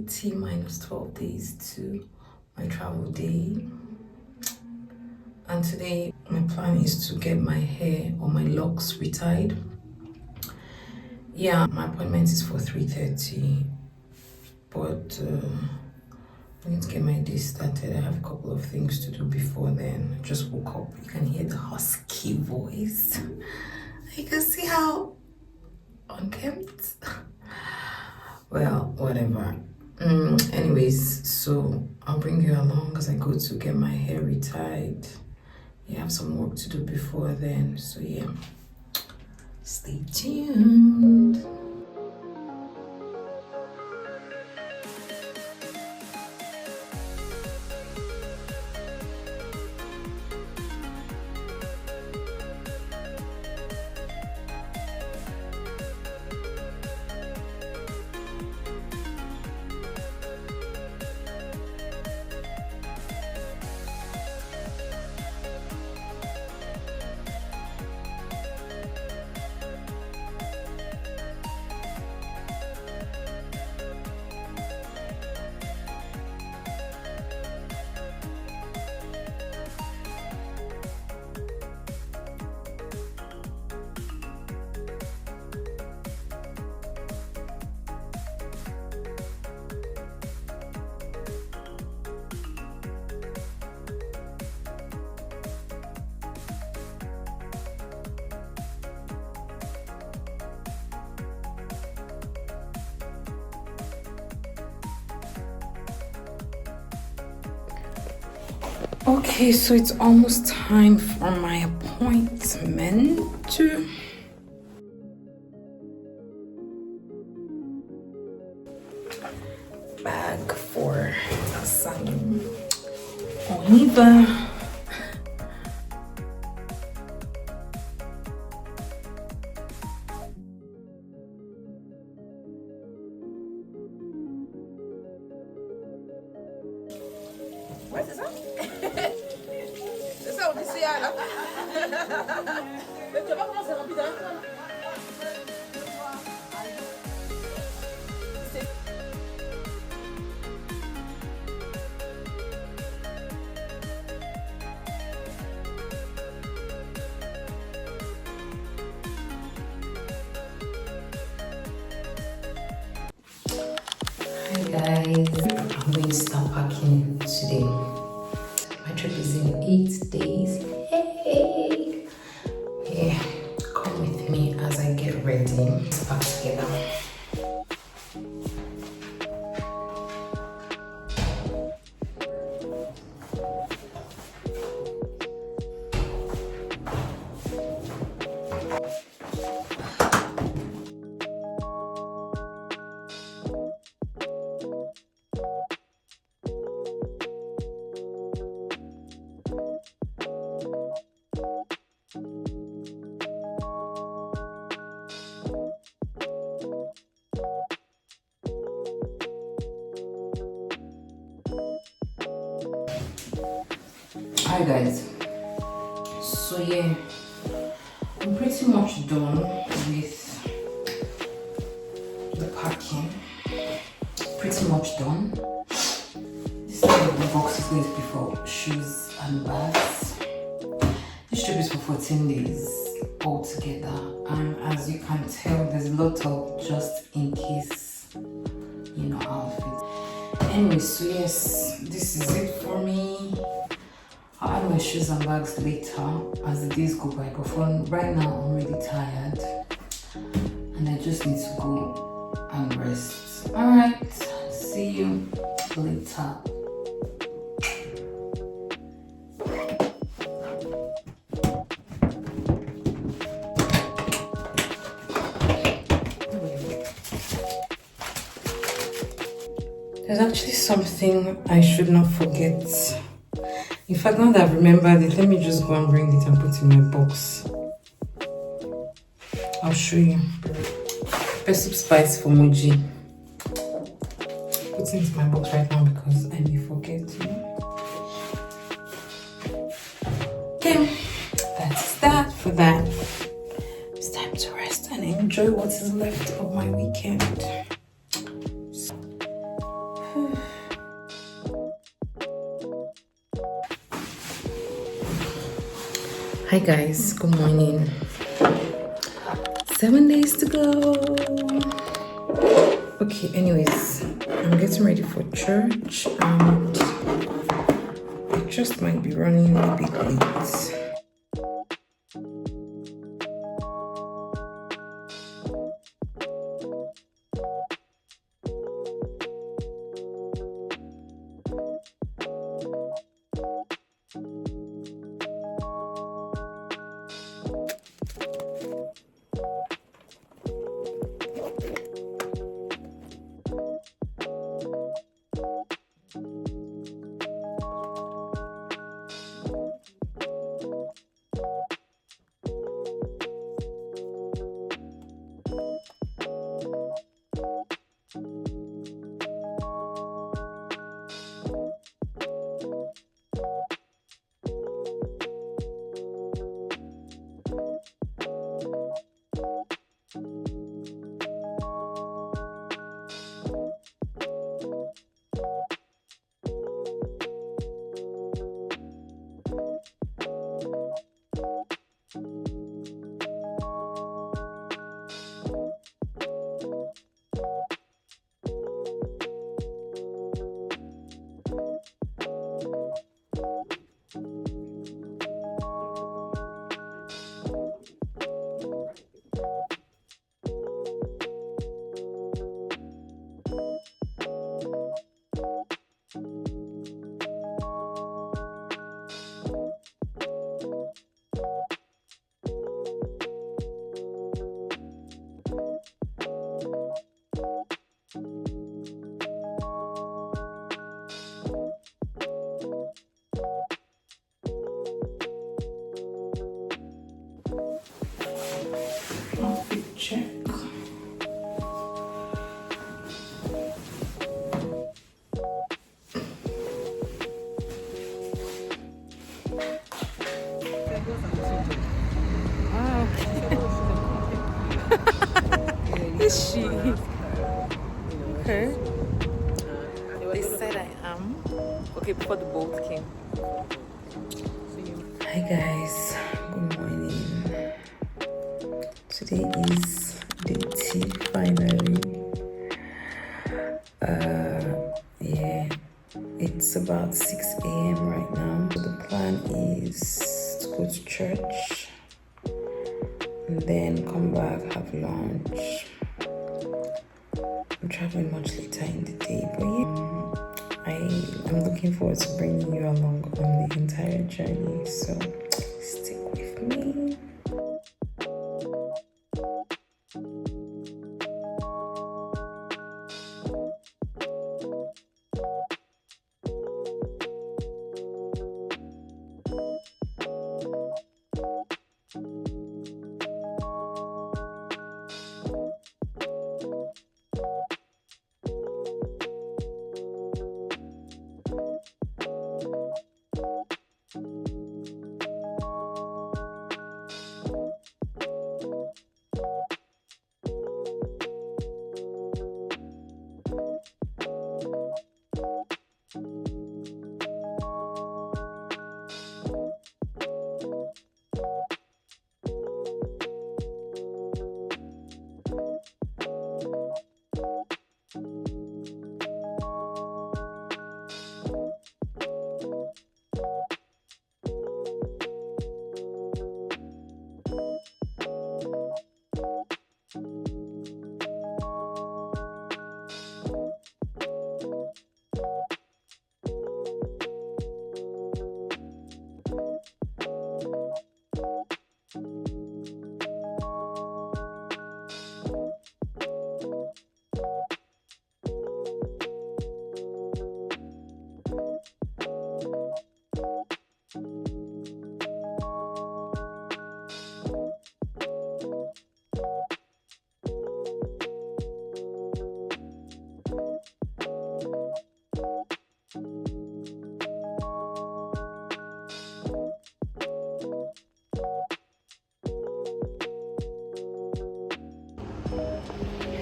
T minus 12 days to my travel day. And today my plan is to get my hair or my locks retied. Yeah, my appointment is for 3:30, but I need to get my day started. I have a couple of things to do before then. I just woke up. You can hear the husky voice. You can see how unkempt. Well, whatever. Anyways, so I'll bring you along as I go to get my hair retied. You have some work to do before then, so yeah, stay tuned. Okay, so it's almost time for my appointment. Bag for some oliva. What is that? C'est ça, on dit c'est là. Mais tu vas pas comment c'est rapide, hein? Hi guys, I'm going to start packing today. My trip is in 8 days. Hey! Yeah, come with me as I get ready. Let's pack together. Hi guys, so yeah, I'm pretty much done with the packing. Pretty much done. This is what the box is going to be for: shoes and bags. This trip is for 14 days altogether, and as you can tell, there's a lot of just in case, outfits. Anyway, so yes, this is it for me. I'll add my shoes and bags later as the days go by, but for right now I'm really tired and I just need to go and rest. Alright, see you later. There's actually something I should not forget. In fact, now that I've remembered it, let me just go and bring it and put it in my box. I'll show you. Pepper soup spice for Muji. Put it into my box right now because I may forget. Okay, that's that for that. It's time to rest and enjoy what is left of my weekend. Hi guys, good morning. 7 days to go. Okay, anyways, I'm getting ready for church and I just might be running a bit late. Check. Is she? Okay. They said I am. Okay, before the boat came. Hi guys, good morning. Today is day T finally. Yeah, it's about 6 a.m. right now. So the plan is to go to church and then come back, have lunch. I'm traveling much later in the day, but yeah, I'm looking forward to bringing you along on the entire journey, so stick with me.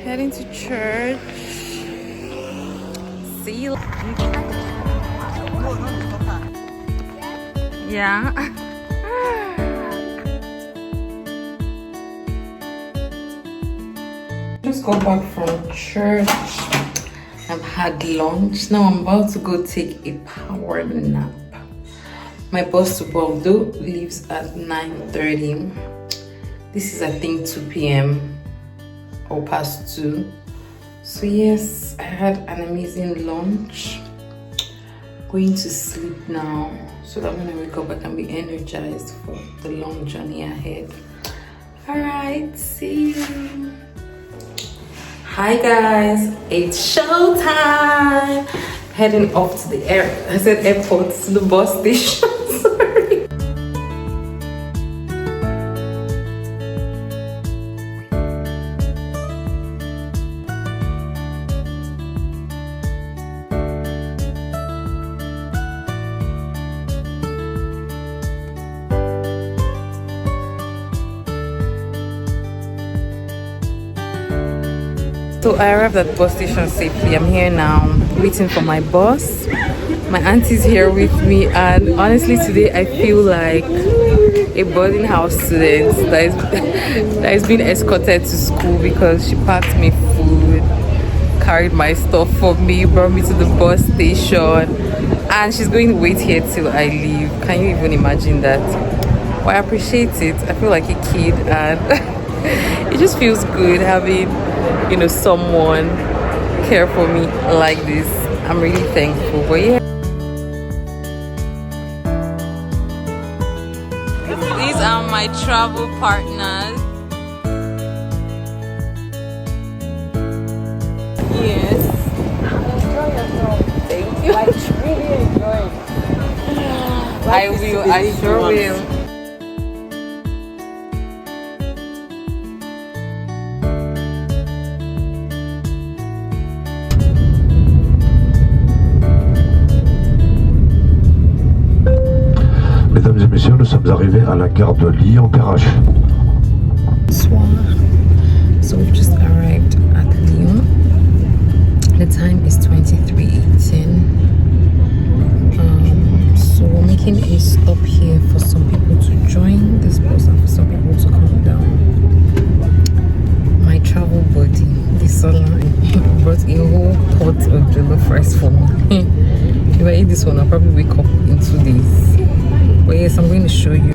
Heading to church. See you. Yeah. got back from church. I've had lunch. Now I'm about to go take a power nap. My bus to Bordeaux leaves at 9:30. This is I think 2 p.m. or past 2. So yes, I had an amazing lunch. Going to sleep now so that when I wake up I can be energized for the long journey ahead. Alright, see you. Hi guys, it's showtime. Heading off to the airport to the bus station. Sorry. So I arrived at the bus station safely. I'm here now, waiting for my bus. My auntie's here with me, and honestly today I feel like a boarding house student that is being escorted to school because she packed me food, carried my stuff for me, brought me to the bus station, and she's going to wait here till I leave. Can you even imagine that? Well, I appreciate it. I feel like a kid, and it just feels good having, you know, someone care for me like this. I'm really thankful. But yeah, these are my travel partners. Yes. Enjoy yourself. Thank you. Like, really enjoy it. I will. I sure will. Mesdames et messieurs, nous sommes arrivés à la gare de Lyon-Perrache. Bonsoir. So we've just arrived at Lyon. The time is 23:18. So we're making a stop here for some people to join this bus and for some people to come down. My travel buddy, this Solange, brought a whole pot of jollof rice for me. If I eat this one, I'll probably wake up in 2 days. But yes, I'm going to show you.